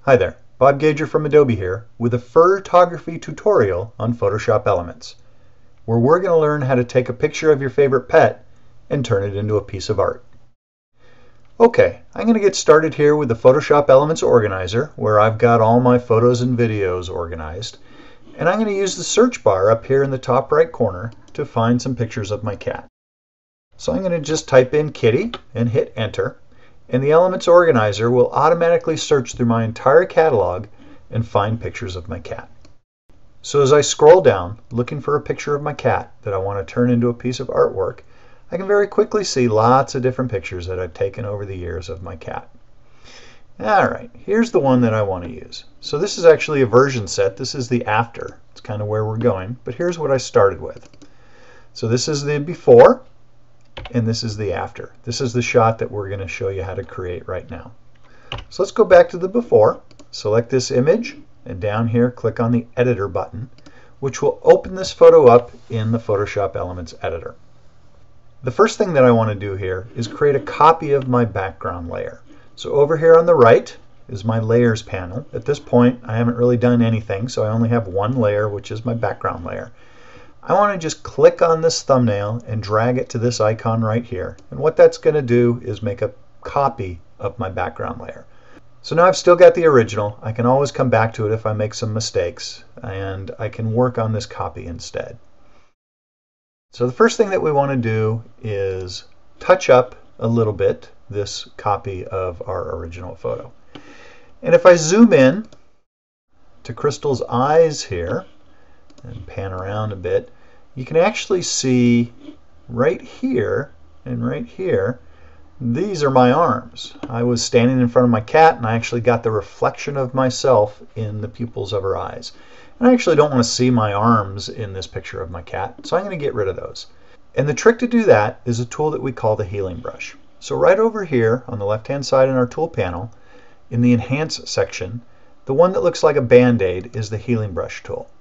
Hi there, Bob Gager from Adobe here with a Fur-tography tutorial on Photoshop Elements, where we're going to learn how to take a picture of your favorite pet and turn it into a piece of art. Okay, I'm going to get started here with the Photoshop Elements Organizer, where I've got all my photos and videos organized. And I'm going to use the search bar up here in the top right corner to find some pictures of my cat. So I'm going to just type in kitty and hit enter. And the Elements Organizer will automatically search through my entire catalog and find pictures of my cat. So as I scroll down looking for a picture of my cat that I want to turn into a piece of artwork, I can very quickly see lots of different pictures that I've taken over the years of my cat. Alright, here's the one that I want to use. So this is actually a version set. This is the after. It's kind of where we're going, but here's what I started with. So this is the before, and this is the after. This is the shot that we're going to show you how to create right now. So let's go back to the before, select this image, and down here click on the editor button, which will open this photo up in the Photoshop Elements editor. The first thing that I want to do here is create a copy of my background layer. So over here on the right is my layers panel. At this point I haven't really done anything, so I only have one layer, which is my background layer. I want to just click on this thumbnail and drag it to this icon right here. And what that's going to do is make a copy of my background layer. So now I've still got the original. I can always come back to it if I make some mistakes, and I can work on this copy instead. So the first thing that we want to do is touch up a little bit this copy of our original photo. And if I zoom in to Crystal's eyes here and pan around a bit, you can actually see right here and right here, these are my arms. I was standing in front of my cat and I actually got the reflection of myself in the pupils of her eyes. And I actually don't want to see my arms in this picture of my cat, so I'm going to get rid of those. And the trick to do that is a tool that we call the healing brush. So right over here on the left hand side in our tool panel, in the enhance section, the one that looks like a band-aid is the healing brush tool.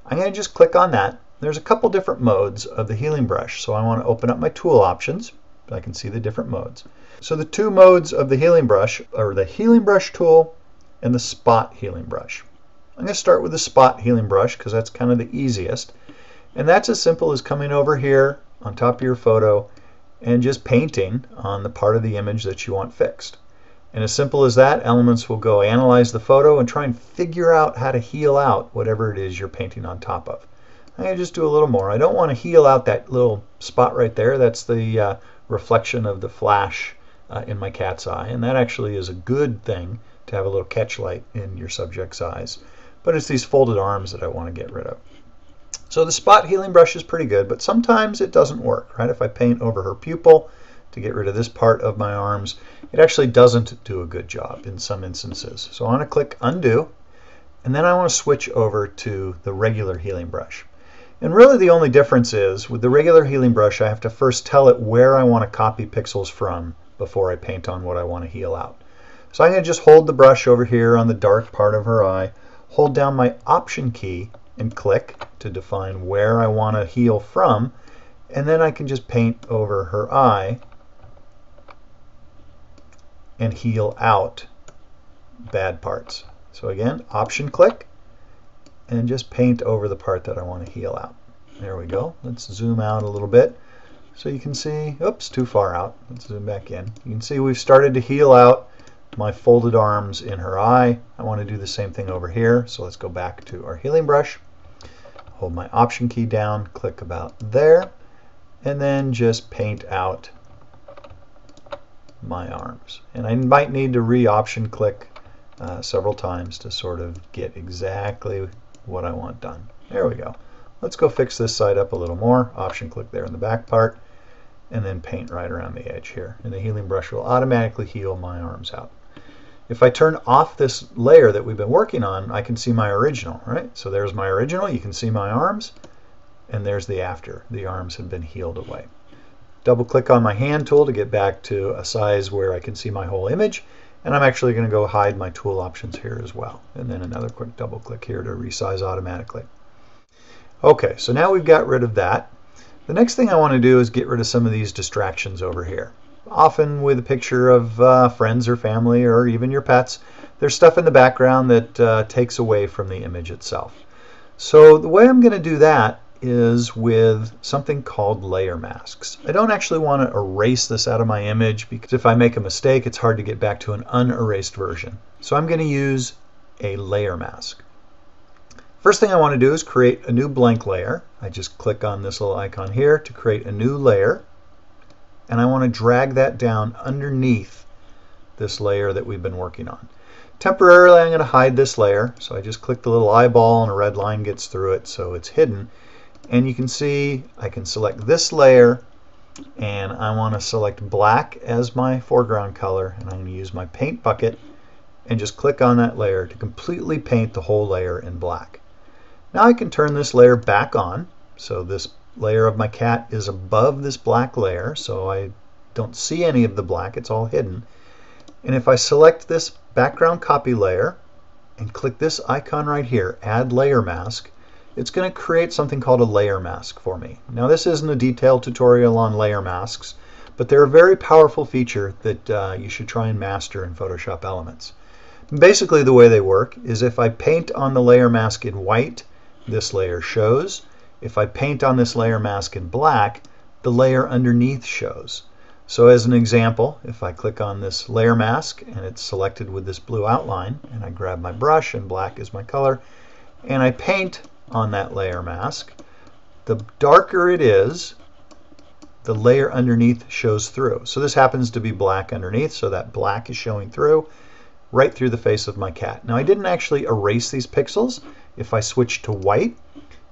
I'm going to just click on that. There's a couple different modes of the healing brush, so I want to open up my tool options so I can see the different modes. So the two modes of the healing brush are the healing brush tool and the spot healing brush. I'm going to start with the spot healing brush because that's kind of the easiest. And that's as simple as coming over here on top of your photo and just painting on the part of the image that you want fixed. And as simple as that, Elements will go analyze the photo and try and figure out how to heal out whatever it is you're painting on top of. I'm going to just do a little more. I don't want to heal out that little spot right there. That's the reflection of the flash in my cat's eye. And that actually is a good thing to have a little catch light in your subject's eyes. But it's these folded arms that I want to get rid of. So the spot healing brush is pretty good, but sometimes it doesn't work, right? If I paint over her pupil to get rid of this part of my arms, it actually doesn't do a good job in some instances. So I want to click undo, and then I want to switch over to the regular healing brush. And really the only difference is with the regular healing brush, I have to first tell it where I want to copy pixels from before I paint on what I want to heal out. So I'm going to just hold the brush over here on the dark part of her eye, hold down my Option key and click to define where I want to heal from, and then I can just paint over her eye and heal out bad parts. So again, Option click and just paint over the part that I want to heal out. There we go. Let's zoom out a little bit so you can see, oops, too far out. Let's zoom back in. You can see we've started to heal out my folded arms in her eye. I want to do the same thing over here, so let's go back to our healing brush, hold my Option key down, click about there, and then just paint out my arms. And I might need to re-Option click several times to sort of get exactly what I want done. There we go. Let's go fix this side up a little more. Option click there in the back part, and then paint right around the edge here. And the healing brush will automatically heal my arms out. If I turn off this layer that we've been working on, I can see my original, right? So there's my original, you can see my arms, and there's the after. The arms have been healed away. Double click on my hand tool to get back to a size where I can see my whole image, and I'm actually going to go hide my tool options here as well. And then another quick double click here to resize automatically. Okay, so now we've got rid of that. The next thing I want to do is get rid of some of these distractions over here. Often with a picture of friends or family or even your pets, there's stuff in the background that takes away from the image itself. So the way I'm going to do that is with something called layer masks. I don't actually want to erase this out of my image because if I make a mistake, it's hard to get back to an unerased version. So I'm going to use a layer mask. First thing I want to do is create a new blank layer. I just click on this little icon here to create a new layer. And I want to drag that down underneath this layer that we've been working on. Temporarily, I'm going to hide this layer. So I just click the little eyeball and a red line gets through it so it's hidden. And you can see I can select this layer and I want to select black as my foreground color, and I'm going to use my paint bucket and just click on that layer to completely paint the whole layer in black. Now I can turn this layer back on, so this layer of my cat is above this black layer, so I don't see any of the black, it's all hidden. And if I select this background copy layer and click this icon right here, add layer mask, it's going to create something called a layer mask for me. Now this isn't a detailed tutorial on layer masks, but they're a very powerful feature that you should try and master in Photoshop Elements. Basically the way they work is if I paint on the layer mask in white, this layer shows. If I paint on this layer mask in black, the layer underneath shows. So as an example, if I click on this layer mask and it's selected with this blue outline, and I grab my brush and black is my color, and I paint on that layer mask, the darker it is, the layer underneath shows through. So this happens to be black underneath, so that black is showing through, right through the face of my cat. Now I didn't actually erase these pixels. If I switch to white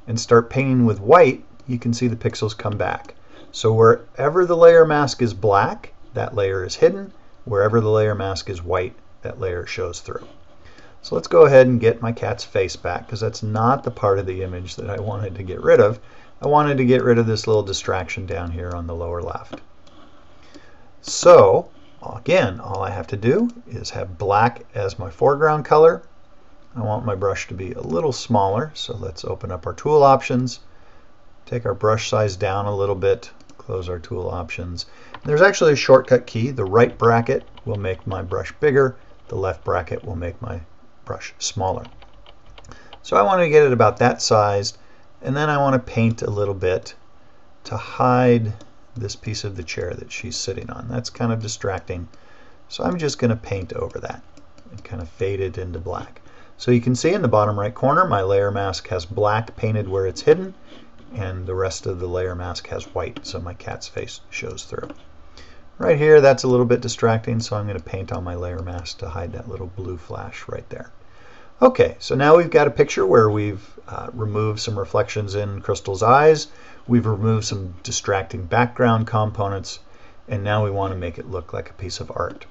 and start painting with white, you can see the pixels come back. So wherever the layer mask is black, that layer is hidden. Wherever the layer mask is white, that layer shows through. So let's go ahead and get my cat's face back, because that's not the part of the image that I wanted to get rid of. I wanted to get rid of this little distraction down here on the lower left. So again, all I have to do is have black as my foreground color. I want my brush to be a little smaller, so let's open up our tool options, take our brush size down a little bit, close our tool options. There's actually a shortcut key. The right bracket will make my brush bigger, the left bracket will make my brush smaller. So I want to get it about that size, and then I want to paint a little bit to hide this piece of the chair that she's sitting on. That's kind of distracting, so I'm just going to paint over that and kind of fade it into black. So you can see in the bottom right corner my layer mask has black painted where it's hidden, and the rest of the layer mask has white, so my cat's face shows through. Right here, that's a little bit distracting, so I'm going to paint on my layer mask to hide that little blue flash right there. Okay, so now we've got a picture where we've removed some reflections in Crystal's eyes, we've removed some distracting background components, and now we want to make it look like a piece of art.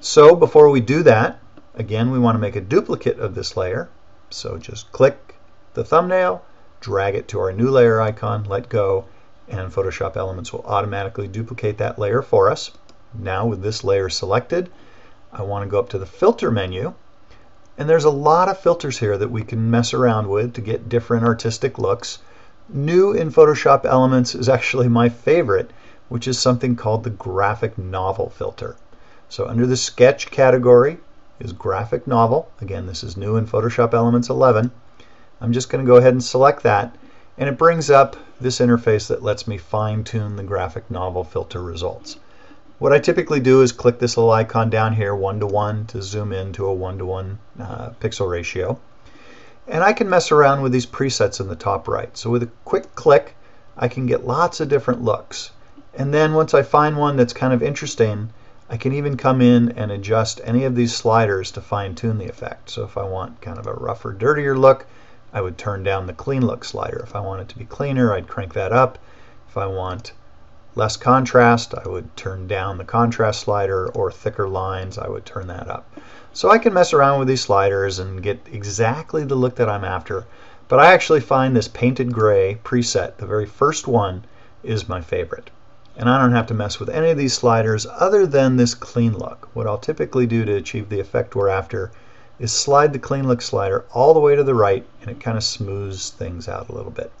So before we do that, again, we want to make a duplicate of this layer. So just click the thumbnail, drag it to our new layer icon, let go, and Photoshop Elements will automatically duplicate that layer for us. Now with this layer selected, I want to go up to the filter menu, and there's a lot of filters here that we can mess around with to get different artistic looks. New in Photoshop Elements is actually my favorite, which is something called the graphic novel filter. So under the sketch category is graphic novel. Again, this is new in Photoshop Elements 11. I'm just going to go ahead and select that, and it brings up this interface that lets me fine-tune the graphic novel filter results. What I typically do is click this little icon down here, 1:1, to zoom in to a 1:1 pixel ratio. And I can mess around with these presets in the top right. So with a quick click, I can get lots of different looks. And then once I find one that's kind of interesting, I can even come in and adjust any of these sliders to fine-tune the effect. So if I want kind of a rougher, dirtier look, I would turn down the clean look slider. If I want it to be cleaner, I'd crank that up. If I want less contrast, I would turn down the contrast slider, or thicker lines, I would turn that up. So I can mess around with these sliders and get exactly the look that I'm after. But I actually find this painted gray preset, the very first one, is my favorite. And I don't have to mess with any of these sliders other than this clean look. What I'll typically do to achieve the effect we're after is slide the clean look slider all the way to the right, and it kind of smooths things out a little bit.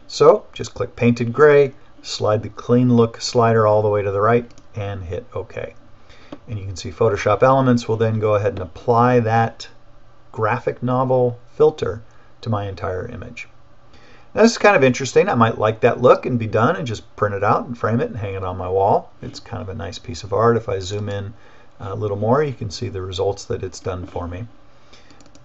So just click painted gray, slide the clean look slider all the way to the right, and hit OK. And you can see Photoshop Elements will then go ahead and apply that graphic novel filter to my entire image. Now this is kind of interesting. I might like that look and be done and just print it out and frame it and hang it on my wall. It's kind of a nice piece of art. If I zoom in a little more, you can see the results that it's done for me.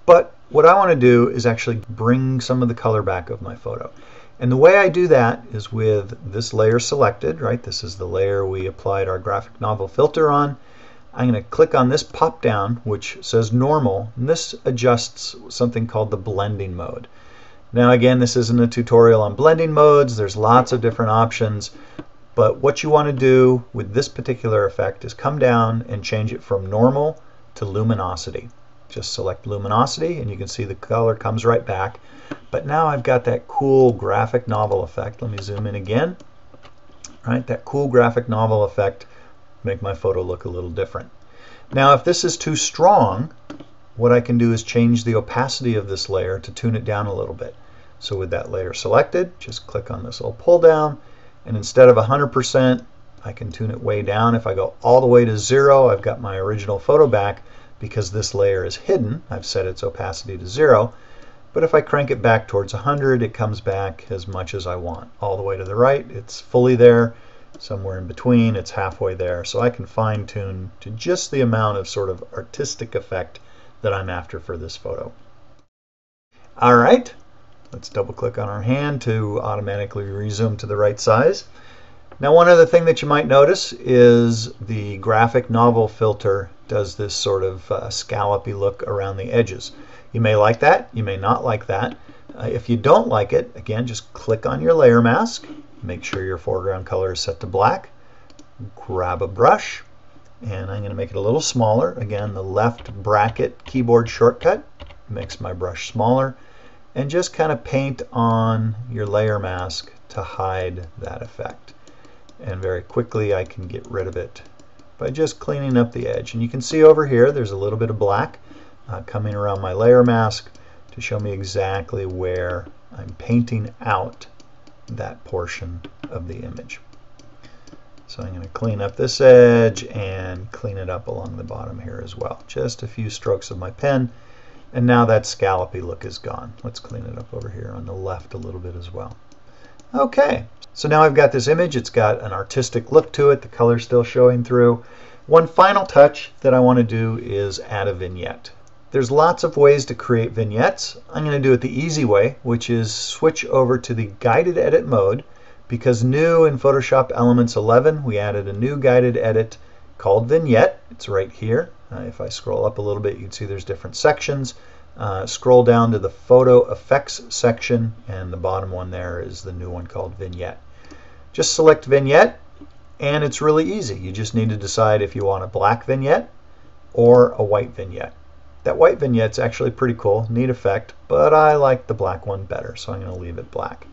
But what I want to do is actually bring some of the color back of my photo. And the way I do that is with this layer selected, right? This is the layer we applied our graphic novel filter on. I'm going to click on this pop down, which says normal, and this adjusts something called the blending mode. Now again, this isn't a tutorial on blending modes. There's lots of different options. But what you want to do with this particular effect is come down and change it from normal to luminosity. Just select luminosity and you can see the color comes right back. But now I've got that cool graphic novel effect. Let me zoom in again. Right, that cool graphic novel effect make my photo look a little different. Now if this is too strong, what I can do is change the opacity of this layer to tune it down a little bit. So with that layer selected, just click on this little pull down, and instead of 100%, I can tune it way down. If I go all the way to 0, I've got my original photo back because this layer is hidden. I've set its opacity to 0. But if I crank it back towards 100, it comes back as much as I want. All the way to the right, it's fully there. Somewhere in between, it's halfway there. So I can fine tune to just the amount of sort of artistic effect that I'm after for this photo. All right, let's double click on our hand to automatically rezoom to the right size. Now one other thing that you might notice is the graphic novel filter does this sort of scallopy look around the edges. You may like that, you may not like that. If you don't like it, again, just click on your layer mask, make sure your foreground color is set to black, grab a brush, and I'm going to make it a little smaller. Again, the left bracket keyboard shortcut makes my brush smaller, and just kind of paint on your layer mask to hide that effect. And very quickly I can get rid of it by just cleaning up the edge. And you can see over here there's a little bit of black coming around my layer mask to show me exactly where I'm painting out that portion of the image. So I'm going to clean up this edge and clean it up along the bottom here as well. Just a few strokes of my pen, and now that scallopy look is gone. Let's clean it up over here on the left a little bit as well. Okay, so now I've got this image. It's got an artistic look to it. The color's still showing through. One final touch that I want to do is add a vignette. There's lots of ways to create vignettes. I'm going to do it the easy way, which is switch over to the guided edit mode, because new in Photoshop Elements 11 we added a new guided edit called vignette. It's right here. If I scroll up a little bit, you can see there's different sections. Scroll down to the photo effects section, and the bottom one there is the new one called vignette. Just select vignette, and it's really easy. You just need to decide if you want a black vignette or a white vignette. That white vignette's actually pretty cool, neat effect, but I like the black one better, so I'm going to leave it black.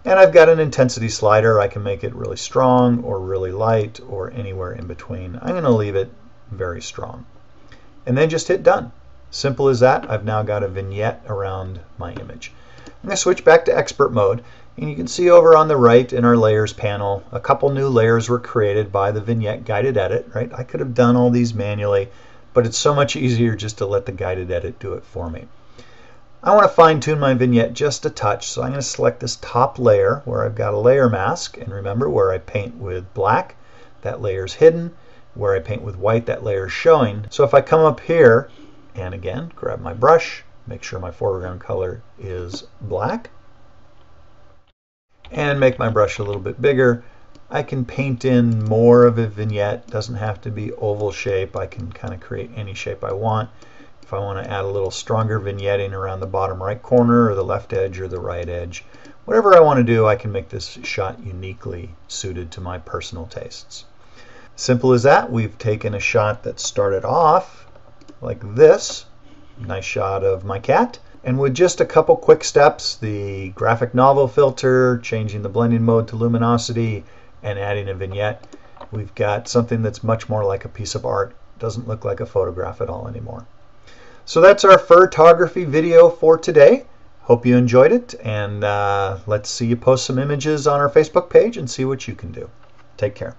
And I've got an intensity slider. I can make it really strong or really light or anywhere in between. I'm going to leave it very strong. And then just hit done. Simple as that. I've now got a vignette around my image. I'm going to switch back to expert mode, and you can see over on the right in our layers panel, a couple new layers were created by the vignette guided edit, right? I could have done all these manually, but it's so much easier just to let the guided edit do it for me. I want to fine tune my vignette just a touch, so I'm going to select this top layer where I've got a layer mask, and remember where I paint with black, that layer is hidden. Where I paint with white, that layer is showing. So if I come up here and again grab my brush, make sure my foreground color is black, and make my brush a little bit bigger, I can paint in more of a vignette. Doesn't have to be oval shape. I can kind of create any shape I want. If I want to add a little stronger vignetting around the bottom right corner or the left edge or the right edge, whatever I want to do, I can make this shot uniquely suited to my personal tastes. Simple as that. We've taken a shot that started off like this. Nice shot of my cat. And with just a couple quick steps, the graphic novel filter, changing the blending mode to luminosity, and adding a vignette, we've got something that's much more like a piece of art. Doesn't look like a photograph at all anymore. So that's our Fur-tography video for today. Hope you enjoyed it, and let's see you post some images on our Facebook page and see what you can do. Take care.